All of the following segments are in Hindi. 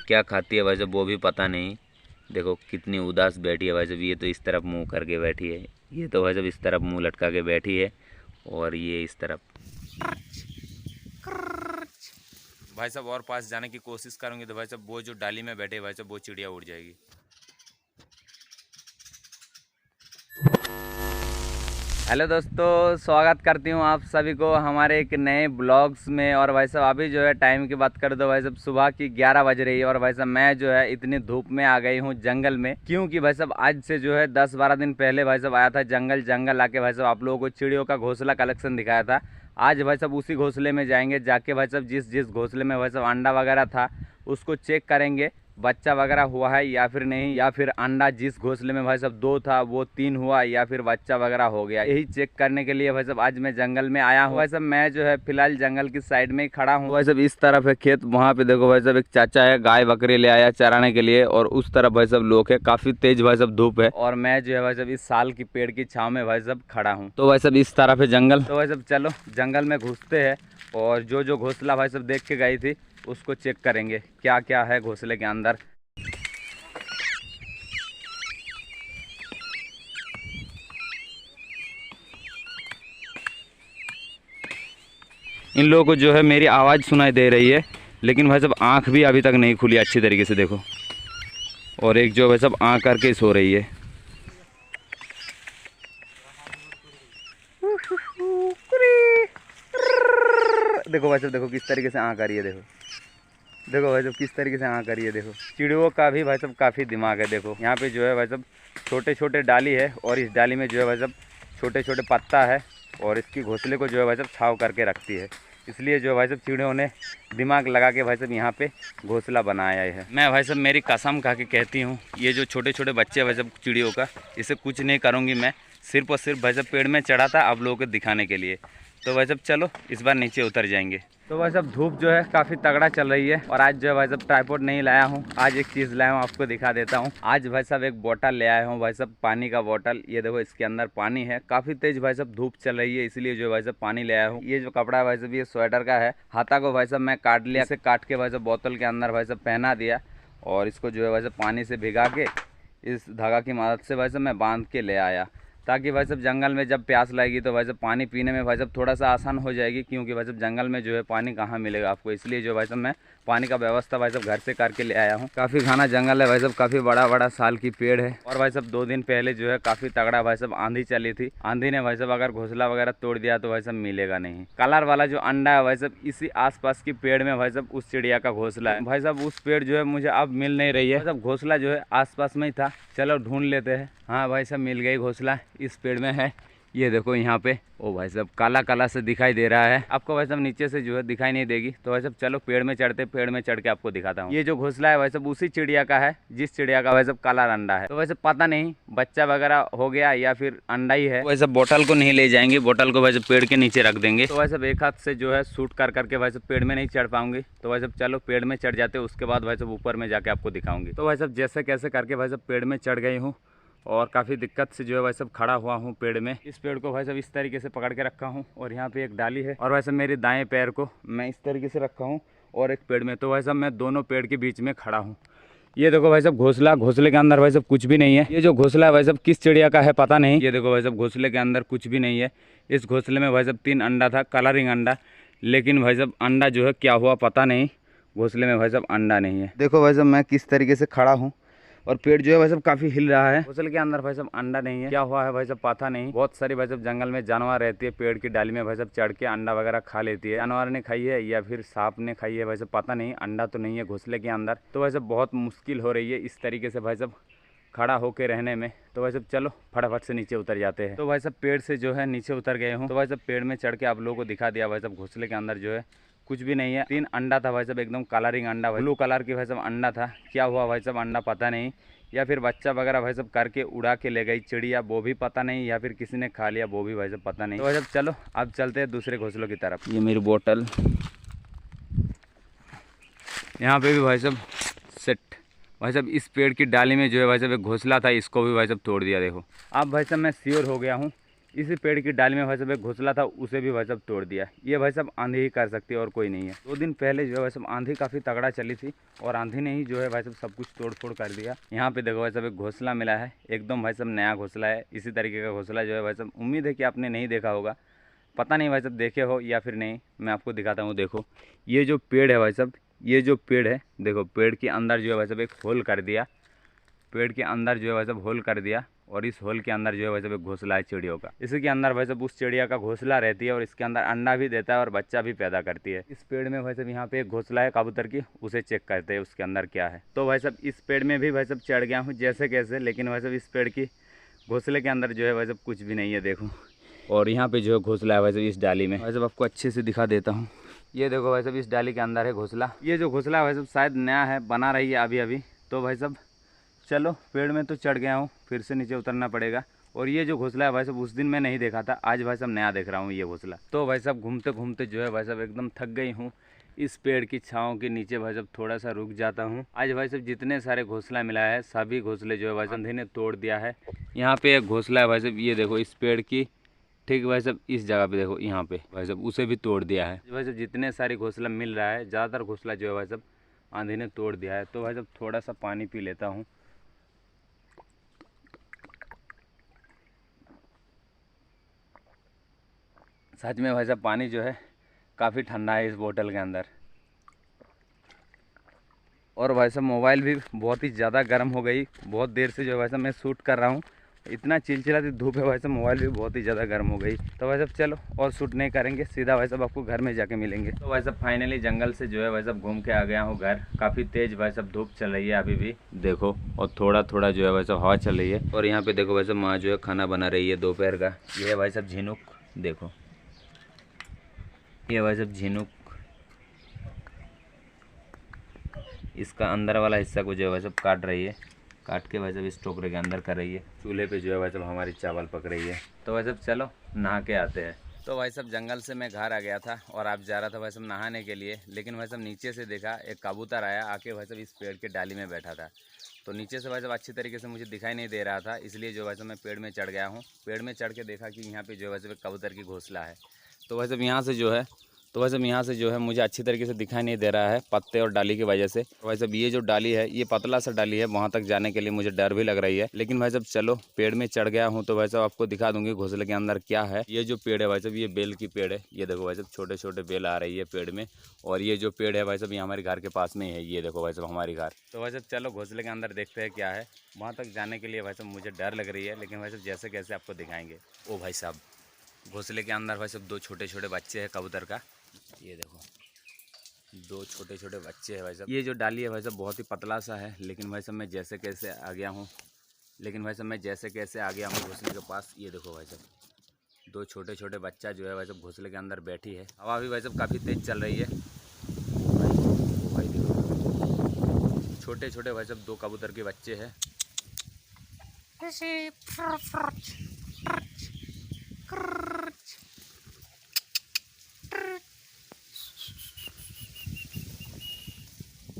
क्या खाती है भाई साहब वो भी पता नहीं। देखो कितनी उदास बैठी है भाई साहब, ये तो इस तरफ मुंह करके बैठी है, ये तो भाई साहब इस तरफ मुंह लटका के बैठी है, और ये इस तरफ। भाई साहब और पास जाने की कोशिश करूंगी तो भाई साहब वो जो डाली में बैठे भाई साहब वो चिड़िया उड़ जाएगी। हेलो दोस्तों, स्वागत करती हूँ आप सभी को हमारे एक नए ब्लॉग्स में। और भाई साहब अभी जो है टाइम की बात कर दो भाई साहब सुबह की 11 बज रही है। और भाई साहब मैं जो है इतनी धूप में आ गई हूँ जंगल में, क्योंकि भाई साहब आज से जो है 10-12 दिन पहले भाई साहब आया था जंगल आके भाई साहब आप लोगों को चिड़ियों का घोंसला कलेक्शन दिखाया था। आज भाई साहब उसी घोंसले में जाएंगे, जाके भाई साहब जिस घोंसले में भाई साहब अंडा वगैरह था उसको चेक करेंगे बच्चा वगैरह हुआ है या फिर नहीं, या फिर अंडा जिस घोंसले में भाई साहब 2 था वो 3 हुआ, या फिर बच्चा वगैरह हो गया। यही चेक करने के लिए भाई साहब आज मैं जंगल में आया हूँ। भाई साहब मैं जो है फिलहाल जंगल की साइड में ही खड़ा हूँ। भाई साहब इस तरफ है खेत, वहाँ पे देखो भाई साहब एक चाचा है गाय बकरी ले आया चराने के लिए, और उस तरफ भाई साहब लोग है, काफी तेज भाई साहब धूप है, और मैं जो है भाई साहब इस साल की पेड़ की छाव में भाई साहब खड़ा हूँ। तो भाई साहब इस तरफ है जंगल, तो भाई साहब चलो जंगल में घुसते हैं और जो घोंसला भाई साहब देख के गई थी उसको चेक करेंगे क्या क्या है घोंसले के अंदर। इन लोगों को जो है मेरी आवाज़ सुनाई दे रही है, लेकिन भाई साहब आँख भी अभी तक नहीं खुली अच्छी तरीके से, देखो। और एक जो भाई साहब आँख करके सो रही है। देखो भाई साहब, देखो किस तरीके से आँख आ रही है, देखो देखो भाई साहब किस तरीके से आँख आ रही है। देखो चिड़ियों का भी भाई साहब काफ़ी दिमाग है। देखो यहाँ पे जो है भाई साहब छोटे छोटे डाली है, और इस डाली में जो है भाई साहब छोटे छोटे पत्ता है, और इसकी घोंसले को जो है भाई साहब छाव करके रखती है। इसलिए जो भाई साहब चिड़ियों ने दिमाग लगा के भाई साहब यहाँ पे घोंसला बनाया है। मैं भाई साहब मेरी कसम खा के कहती हूँ, ये जो छोटे छोटे बच्चे भाई साहब चिड़ियों का, इसे कुछ नहीं करूँगी मैं, सिर्फ और सिर्फ भाई साहब पेड़ में चढ़ा था आप लोगों को दिखाने के लिए। तो भाई साहब चलो इस बार नीचे उतर जाएंगे। तो भाई साहब धूप जो है काफ़ी तगड़ा चल रही है, और आज जो है भाई साहब ट्राइपॉड नहीं लाया हूँ, आज एक चीज़ लाया हूँ आपको दिखा देता हूँ। आज भाई साहब एक बोतल ले आया हूँ भाई साहब, पानी का बोतल। ये देखो इसके अंदर पानी है, काफ़ी तेज भाई साहब धूप चल रही है, इसलिए जो भाई साहब पानी ले आया हूँ। ये जो कपड़ा है भाई साहब ये स्वेटर का है। हाथा को भाई साहब मैं काट लिया, इसे काट के भाई साहब बोतल के अंदर भाई साहब पहना दिया, और इसको जो है भाई साहब पानी से भिगा के इस धागा की मदद से भाई साहब मैं बांध के ले आया, ताकि भाई साहब जंगल में जब प्यास लगेगी तो भाई साहब पानी पीने में भाई साहब थोड़ा सा आसान हो जाएगी, क्योंकि भाई साहब जंगल में जो है पानी कहाँ मिलेगा आपको। इसलिए जो भाई साहब मैं पानी का व्यवस्था भाई साहब घर से करके ले आया हूँ। काफ़ी घना जंगल है भाई साहब, काफ़ी बड़ा साल की पेड़ है। और भाई साहब 2 दिन पहले जो है काफ़ी तगड़ा भाई साहब आंधी चली थी। आंधी ने भाई साहब अगर घोंसला वगैरह तोड़ दिया तो भाई साहब मिलेगा नहीं। कलर वाला जो अंडा है भाई साहब इसी आसपास की पेड़ में भाई साहब उस चिड़िया का घोंसला है। भाई साहब उस पेड़ जो है मुझे अब मिल नहीं रही है, सब घोंसला जो है आसपास में ही था। चलो ढूंढ लेते हैं। हाँ भाई साहब मिल गई घोंसला, इस पेड़ में है। ये देखो यहाँ पे, ओ भाई साहब काला काला से दिखाई दे रहा है आपको भाई साहब, नीचे से जो है दिखाई नहीं देगी। तो भाई साहब चलो पेड़ में चढ़ते, पेड़ में चढ़ के आपको दिखाता हूँ। ये जो घोंसला है भाई साहब उसी चिड़िया का है जिस चिड़िया का भाई साहब काला अंडा है। तो वैसे पता नहीं बच्चा वगैरह हो गया या फिर अंडा ही है। वैसे बोतल को नहीं ले जाएंगे, बोतल को वैसे पेड़ के नीचे रख देंगे। तो वैसे एक हाथ से जो है शूट करके भाई साहब पेड़ में नहीं चढ़ पाऊंगी। तो भाई साहब चलो पेड़ में चढ़ जाते, उसके बाद भाई साहब ऊपर में जाके आपको दिखाऊंगी। तो भाई साहब जैसे कैसे करके भाई साहब पेड़ में चढ़ गई हूँ, और काफ़ी दिक्कत से जो है भाई साहब खड़ा हुआ हूँ पेड़ में। इस पेड़ को भाई साहब इस तरीके से पकड़ के रखा हूँ, और यहाँ पे एक डाली है, और वैसे मेरे दाएं पैर को मैं इस तरीके से रखा हूँ और एक पेड़ में। तो भाई साहब मैं दोनों पेड़ के बीच में खड़ा हूँ। ये देखो भाई साहब घोंसला, घोंसले के अंदर भाई साहब कुछ भी नहीं है। ये जो घोंसला है भाई साहब किस चिड़िया का है पता नहीं। ये देखो भाई साहब घोंसले के अंदर कुछ भी नहीं है। इस घोंसले में भाई साहब 3 अंडा था, कलरिंग अंडा, लेकिन भाई साहब अंडा जो है क्या हुआ पता नहीं, घोंसले में भाई साहब अंडा नहीं है। देखो भाई साहब मैं किस तरीके से खड़ा हूँ, और पेड़ जो है भाई साहब काफी हिल रहा है। घोंसले के अंदर भाई साहब अंडा नहीं है, क्या हुआ है भाई साहब पता नहीं। बहुत सारी भाई साहब जंगल में जानवर रहती है, पेड़ की डाली में भाई साहब चढ़ के अंडा वगैरह खा लेती है। जानवर ने खाई है या फिर सांप ने खाई है भाई साहब पता नहीं, अंडा तो नहीं है घोंसले के अंदर। तो भाई साहब बहुत मुश्किल हो रही है इस तरीके से भाई साहब खड़ा होके रहने में। तो भाई साहब चलो फटाफट से नीचे उतर जाते हैं। तो भाई साहब पेड़ से जो है नीचे उतर गए हूँ। तो भाई साहब पेड़ में चढ़ के आप लोगों को दिखा दिया भाई साहब घोंसले के अंदर जो है कुछ भी नहीं है। 3 अंडा था भाई साहब, एकदम कलरिंग अंडा, ब्लू कलर की भाई साहब अंडा था। क्या हुआ भाई साहब अंडा पता नहीं, या फिर बच्चा वगैरह भाई साहब करके उड़ा के ले गई चिड़िया, वो भी पता नहीं, या फिर किसी ने खा लिया वो भी भाई साहब पता नहीं। तो भाई साहब चलो अब चलते हैं दूसरे घोंसलों की तरफ। ये मेरी बोतल, यहाँ पे भी भाई साहब सेट। भाई साहब इस पेड़ की डाली में जो है भाई साहब एक घोंसला था, इसको भी भाई साहब तोड़ दिया। देखो अब भाई साहब मैं श्योर हो गया हूँ इसी पेड़ की डाली में भाई साहब एक घोंसला था, उसे भी भाई साहब तोड़ दिया। ये भाई साहब आंधी ही कर सकती है और कोई नहीं है। 2 दिन पहले जो है भाई साहब आंधी काफ़ी तगड़ा चली थी और आंधी ने ही जो है भाई साहब सब कुछ तोड़ फोड़ कर दिया। यहाँ पे देखो भाई साहब एक घोंसला मिला है, एकदम भाई साहब नया घोंसला है। इसी तरीके का घोंसला जो है भाई साहब उम्मीद है कि आपने नहीं देखा होगा, पता नहीं भाई साहब देखे हो या फिर नहीं, मैं आपको दिखाता हूँ। देखो ये जो पेड़ है भाई साहब, ये जो पेड़ है देखो, पेड़ के अंदर जो है भाई साहब एक होल कर दिया, पेड़ के अंदर जो है भाई साहब होल कर दिया और इस होल के अंदर जो है भाई साहब एक घोंसला है चिड़ियों का। इसी के अंदर भाई साहब उस चिड़िया का घोंसला रहती है और इसके अंदर अंडा भी देता है और बच्चा भी पैदा करती है। इस पेड़ में भाई साहब यहाँ पे एक घोंसला है कबूतर की, उसे चेक करते हैं उसके अंदर क्या है। तो भाई साहब इस पेड़ में भी भाई साहब चढ़ गया हूँ जैसे कैसे, लेकिन भाई साहब इस पेड़ की घोंसले के अंदर जो है भाई साहब कुछ भी नहीं है, देखो। और यहाँ पे जो है घोंसला है भाई साहब इस डाली में, भाई साहब आपको अच्छे से दिखा देता हूँ। ये देखो भाई साहब इस डाली के अंदर है घोंसला। ये जो घोंसला है भाई साहब शायद नया है, बना रही है अभी अभी। तो भाई साहब चलो पेड़ में तो चढ़ गया हूँ, फिर से नीचे उतरना पड़ेगा। और ये जो घोंसला है भाई साहब उस दिन मैं नहीं देखा था, आज भाई साहब नया देख रहा हूँ ये घोंसला। तो भाई साहब घूमते घूमते जो है भाई साहब एकदम थक गई हूँ। इस पेड़ की छाँव के नीचे भाई साहब थोड़ा सा रुक जाता हूँ। आज भाई साहब जितने सारे घोंसला मिला है सभी घोंसले जो है भाई साहब आंधी ने तोड़ दिया है। यहाँ पे एक घोंसला है भाई साहब, ये देखो इस पेड़ की ठीक भाई साहब इस जगह पे देखो, यहाँ पे भाई साहब उसे भी तोड़ दिया है। भाई साहब जितने सारे घोंसला मिल रहा है, ज़्यादातर घोंसला जो है भाई साहब आंधी ने तोड़ दिया है। तो भाई साहब थोड़ा सा पानी पी लेता हूँ। सच में भाई साहब पानी जो है काफ़ी ठंडा है इस बोतल के अंदर। और भाई साहब मोबाइल भी बहुत ही ज़्यादा गर्म हो गई, बहुत देर से जो है भाई साहब मैं शूट कर रहा हूँ, इतना चिलचिलाती धूप है भाई साहब, मोबाइल भी बहुत ही ज़्यादा गर्म हो गई। तो भाई साहब चलो और शूट नहीं करेंगे, सीधा भाई साहब आपको घर में जाके मिलेंगे। तो भाई साहब फाइनली जंगल से जो है भाई साहब घूम के आ गया हूँ घर। काफ़ी तेज़ भाई साहब धूप चल रही है अभी भी देखो, और थोड़ा थोड़ा जो है भाई साहब हवा चल रही है। और यहाँ पे देखो भाई साहब माँ जो है खाना बना रही है दोपहर का। ये है भाई साहब झिनुक, देखो ये भाई साहब झिनुक, इसका अंदर वाला हिस्सा को जो है भाई साहब काट रही है, काट के भाई साहब इस टोकरे के अंदर कर रही है। चूल्हे पे जो है भाई साहब हमारी चावल पक रही है। तो भाई साहब चलो नहा के आते हैं। तो भाई साहब जंगल से मैं घर आ गया था और आप जा रहा था भाई साहब नहाने के लिए, लेकिन भाई साहब नीचे से देखा एक कबूतर आया, आके भाई साहब इस पेड़ के डाली में बैठा था। तो नीचे से भाई साहब अच्छी तरीके से मुझे दिखाई नहीं दे रहा था, इसलिए जो भाई साहब मैं पेड़ में चढ़ गया हूँ। पेड़ में चढ़ के देखा कि यहाँ पे जो है भाई साहब एक कबूतर की घोंसला है। तो भाई साहब यहाँ से जो है यहाँ से जो है मुझे अच्छी तरीके से दिखाई नहीं दे रहा है पत्ते और डाली की वजह से। भाई साहब ये जो डाली है ये पतला सा डाली है, वहाँ तक जाने के लिए मुझे डर भी लग रही है, लेकिन भाई साहब चलो पेड़ में चढ़ गया हूँ तो भाई साहब आपको दिखा दूंगी घोंसले के अंदर क्या है। ये जो पेड़ है भाई साहब ये बेल की पेड़ है, ये देखो भाई साहब छोटे छोटे बेल आ रही है पेड़ में। और ये जो पेड़ है भाई साहब ये हमारे घर के पास में ही है, ये देखो भाई साहब हमारी घर। तो भाई साहब चलो घोंसले के अंदर देखते हैं क्या है। वहाँ तक जाने के लिए भाई साहब मुझे डर लग रही है, लेकिन भाई साहब जैसे कैसे आपको दिखाएंगे। ओ भाई साहब घोंसले के अंदर भाई साहब 2 छोटे छोटे बच्चे हैं कबूतर का, ये देखो 2 छोटे छोटे बच्चे हैं भाई साहब। ये जो डाली है भाई साहब बहुत ही पतला सा है, लेकिन भाई साहब मैं जैसे कैसे आ गया हूँ, घोंसले के पास। ये देखो भाई साहब 2 छोटे छोटे बच्चा जो है भाई साहब घोंसले के अंदर बैठी है। हवा भी भाई साहब काफ़ी तेज़ चल रही है। भाई देखो छोटे छोटे भाई साहब 2 कबूतर के बच्चे हैं।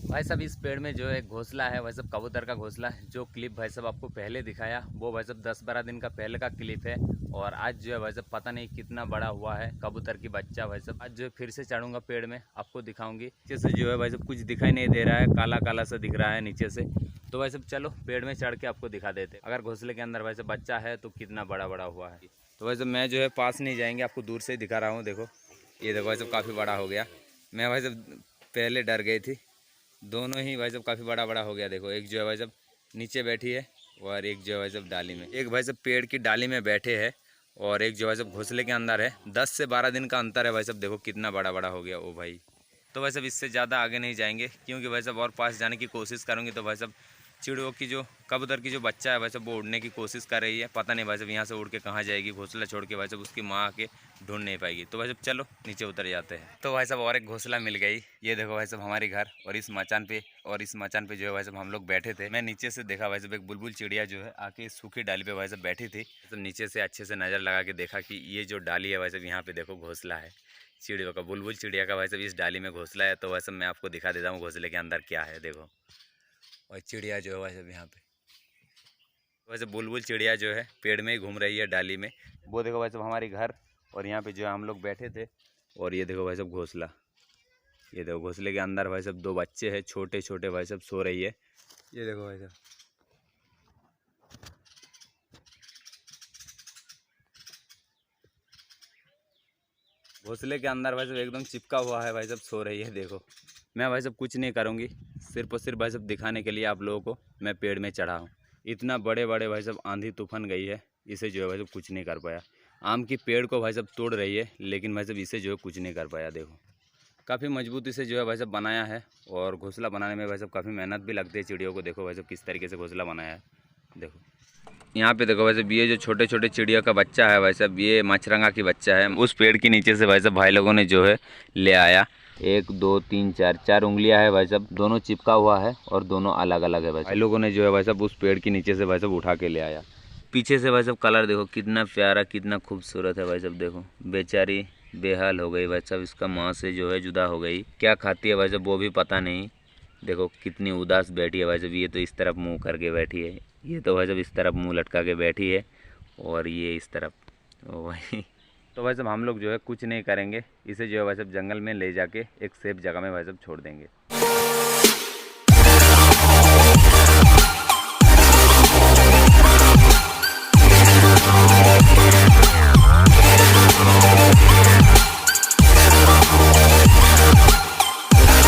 भाई साहब इस पेड़ में जो है घोंसला है भाई साहब कबूतर का घोंसला है। जो क्लिप भाई साहब आपको पहले दिखाया वो भाई साहब 10-12 दिन का पहले का क्लिप है। और आज जो है भाई साहब पता नहीं कितना बड़ा हुआ है कबूतर की बच्चा भाई साहब। आज जो है फिर से चढ़ूंगा पेड़ में, आपको दिखाऊंगी। नीचे से जो है भाई साहब कुछ दिखाई नहीं दे रहा है, काला काला सा दिख रहा है नीचे से। तो भाई साहब चलो पेड़ में चढ़ के आपको दिखा देते अगर घोंसले के अंदर भाई साहब बच्चा है तो कितना बड़ा बड़ा हुआ है। तो भाई साहब मैं जो है पास नहीं जाएंगे, आपको दूर से ही दिखा रहा हूँ। देखो ये देखो भाई साहब काफ़ी बड़ा हो गया। मैं भाई साहब पहले डर गई थी, दोनों ही भाई साहब काफ़ी बड़ा बड़ा हो गया। देखो एक जो है भाई साहब नीचे बैठी है और एक जो है भाई साहब डाली में। एक भाई साहब पेड़ की डाली में बैठे हैं और एक जो भाई साहब घोंसले के अंदर है। 10 से 12 दिन का अंतर है भाई साहब, देखो कितना बड़ा बड़ा हो गया। ओ भाई तो भाई साहब इससे ज़्यादा आगे नहीं जाएंगे, क्योंकि भाई साहब और पास जाने की कोशिश करूँगी तो भाई साहब चिड़ियों की जो कबूतर की जो बच्चा है भाई साहब वो उड़ने की कोशिश कर रही है। पता नहीं भाई साहब यहाँ से उड़ के कहाँ जाएगी, घोंसला छोड़ के भाई साहब उसकी माँ आके ढूंढ नहीं पाएगी। तो भाई साहब चलो नीचे उतर जाते हैं। तो भाई साहब और एक घोंसला मिल गई। ये देखो भाई साहब हमारी घर और इस मचान पे जो है भाई साहब हम लोग बैठे थे। मैं नीचे से देखा भाई साहब एक बुलबुल चिड़िया जो है आके सूखी डाली पे भाई साहब बैठी थी। तो नीचे से अच्छे से नज़र लगा के देखा कि ये जो डाली है भाई साहब यहाँ पे देखो घोंसला है चिड़ियों का, बुलबुल चिड़िया का भाई साहब इस डाली में घोंसला है। तो भाई साहब मैं आपको दिखा देता हूँ घोंसले के अंदर क्या है। देखो और चिड़िया जो है भाई साहब यहाँ पे वैसे बुलबुल चिड़िया जो है पेड़ में ही घूम रही है डाली में। वो देखो भाई साहब हमारी घर, और यहाँ पे जो है हम लोग बैठे थे। और ये देखो भाई साहब घोंसला, ये देखो घोंसले के अंदर भाई साहब 2 बच्चे हैं छोटे छोटे भाई साहब सो रही है। ये देखो भाई साहब, घोंसले के अंदर भाई साहब एकदम चिपका हुआ है भाई साहब, सो रही है। देखो मैं भाई साहब कुछ नहीं करूँगी, सिर्फ और सिर्फ भाई साहब दिखाने के लिए आप लोगों को मैं पेड़ में चढ़ा हूँ। इतना बड़े बड़े भाई साहब आंधी तूफान गई है, इसे जो है भाई साहब कुछ नहीं कर पाया। आम की पेड़ को भाई साहब तोड़ रही है, लेकिन भाई साहब इसे जो है कुछ नहीं कर पाया। देखो काफ़ी मजबूती से जो है भाई साहब बनाया है, और घोंसला बनाने में भाई साहब काफ़ी मेहनत भी लगती है चिड़ियों को। देखो भाई साहब किस तरीके से घोंसला बनाया है। देखो यहाँ पे देखो भाई साहब, ये जो छोटे छोटे चिड़िया का बच्चा है भाई साहब, ये मचरंगा की बच्चा है। उस पेड़ के नीचे से भाई साहब भाई लोगों ने जो है ले आया। 1 2 3 4 उंगलियां है भाई साहब, दोनों चिपका हुआ है और दोनों अलग अलग है। भाई लोगों ने जो है भाई साहब उस पेड़ के नीचे से भाई साहब उठा के ले आया। पीछे से भाई साहब कलर देखो कितना प्यारा कितना खूबसूरत है भाई साहब। देखो बेचारी बेहाल हो गई भाई साहब, इसका माँ से जो है जुदा हो गई। क्या खाती है भाई साहब वो भी पता नहीं। देखो कितनी उदास बैठी है भाई साहब, ये तो इस तरफ मुंह करके बैठी है, ये तो भाई साहब इस तरफ मुंह लटका के बैठी है, और ये इस तरफ। वही तो भाई साहब हम लोग जो है कुछ नहीं करेंगे, इसे जो है भाई साहब जंगल में ले जाके एक सेफ जगह में भाई साहब छोड़ देंगे।